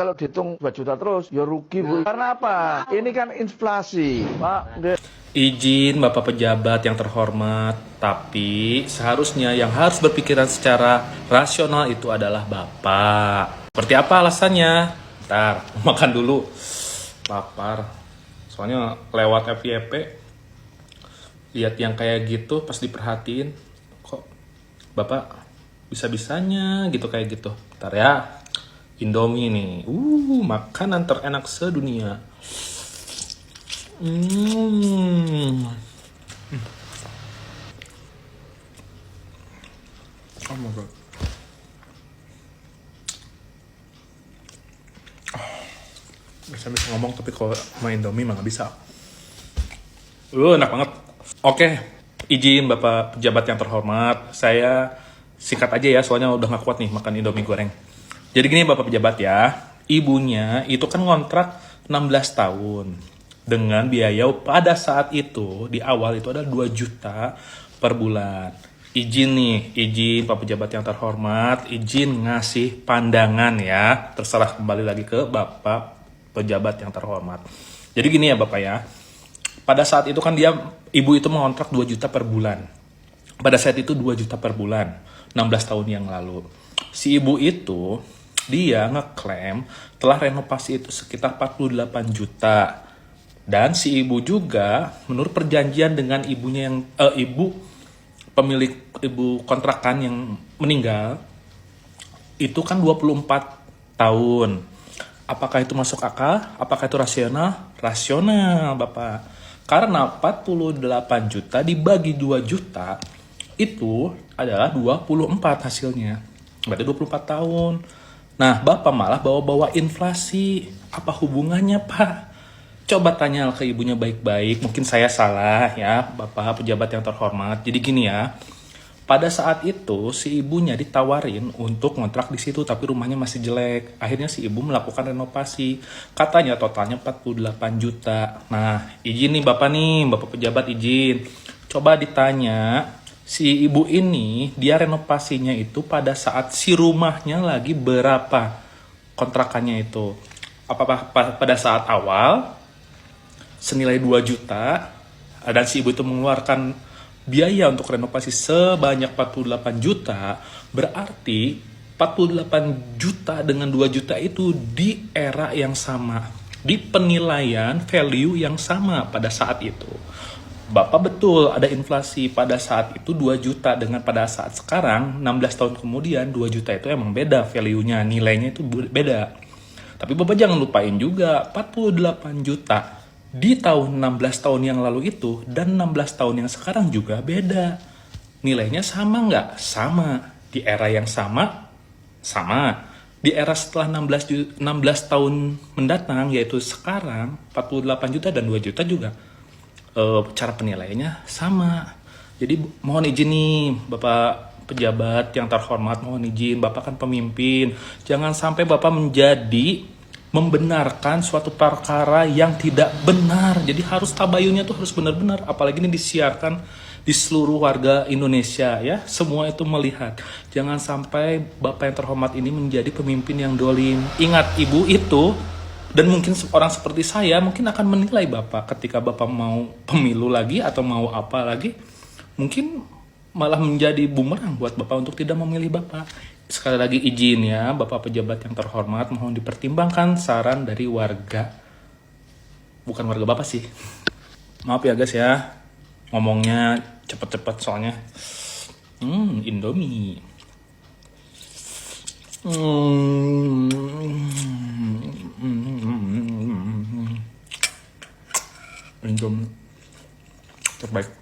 Kalau dihitung 2 juta terus, ya rugi Bu. Karena apa? Ini kan inflasi, Pak. Izin Bapak pejabat yang terhormat, tapi seharusnya yang harus berpikiran secara rasional itu adalah Bapak. Seperti apa alasannya? Ntar, makan dulu. Lapar. Soalnya lewat FYP, lihat yang kayak gitu pas diperhatiin, kok Bapak bisa-bisanya gitu kayak gitu. Ntar ya, Indomie nih. Makanan terenak sedunia. Oh my god. Bisa ngomong tapi kalau main Indomie mah nggak bisa. Enak banget. Oke, izin Bapak pejabat yang terhormat, saya singkat aja ya, soalnya udah nggak kuat nih makan Indomie goreng. Jadi gini Bapak pejabat ya, ibunya itu kan ngontrak 16 tahun. Dengan biaya pada saat itu, di awal itu ada 2 juta per bulan. Izin nih, izin Pak pejabat yang terhormat, izin ngasih pandangan ya. Terserah kembali lagi ke Bapak pejabat yang terhormat. Jadi gini ya Bapak ya, pada saat itu kan ibu itu mengontrak 2 juta per bulan. Pada saat itu 2 juta per bulan, 16 tahun yang lalu. Si ibu itu, dia ngeklaim telah renovasi itu sekitar 48 juta. Dan si ibu juga, menurut perjanjian dengan ibunya yang, pemilik ibu kontrakan yang meninggal, itu kan 24 tahun. Apakah itu masuk akal? Apakah itu rasional? Rasional, Bapak. Karena 48 juta dibagi 2 juta, itu adalah 24 hasilnya. Berarti 24 tahun. Nah, Bapak malah bawa-bawa inflasi. Apa hubungannya, Pak? Coba tanya ke ibunya baik-baik. Mungkin saya salah ya, Bapak pejabat yang terhormat. Jadi gini ya, pada saat itu si ibunya ditawarin untuk ngontrak di situ, tapi rumahnya masih jelek. Akhirnya si ibu melakukan renovasi. Katanya totalnya 48 juta. Nah, izin nih Bapak pejabat izin. Coba ditanya, si ibu ini dia renovasinya itu pada saat si rumahnya lagi berapa kontrakannya itu. Apakah pada saat awal senilai 2 juta dan si ibu itu mengeluarkan biaya untuk renovasi sebanyak 48 juta, berarti 48 juta dengan 2 juta itu di era yang sama, di penilaian value yang sama pada saat itu. Bapak betul ada inflasi pada saat itu 2 juta dengan pada saat sekarang 16 tahun kemudian 2 juta itu emang beda value-nya, nilainya itu beda. Tapi Bapak jangan lupain juga 48 juta di tahun 16 tahun yang lalu itu dan 16 tahun yang sekarang juga beda. Nilainya sama nggak? Sama. Di era yang sama? Sama. Di era setelah 16 tahun mendatang, yaitu sekarang 48 juta dan 2 juta juga. Cara penilaiannya sama. Jadi mohon izin nih Bapak pejabat yang terhormat, mohon izin, Bapak kan pemimpin. Jangan sampai Bapak membenarkan suatu perkara yang tidak benar. Jadi harus tabayunnya tuh harus benar-benar. Apalagi ini disiarkan di seluruh warga Indonesia ya. Semua itu melihat. Jangan sampai Bapak yang terhormat ini menjadi pemimpin yang dolim. Ingat ibu itu, dan mungkin orang seperti saya mungkin akan menilai Bapak ketika Bapak mau pemilu lagi atau mau apa lagi. Mungkin malah menjadi bumerang buat Bapak untuk tidak memilih Bapak. Sekali lagi izin ya, Bapak pejabat yang terhormat, mohon dipertimbangkan saran dari warga. Bukan warga Bapak sih. Maaf ya guys ya, ngomongnya cepet-cepet soalnya. Indomie. Indomie terbaik.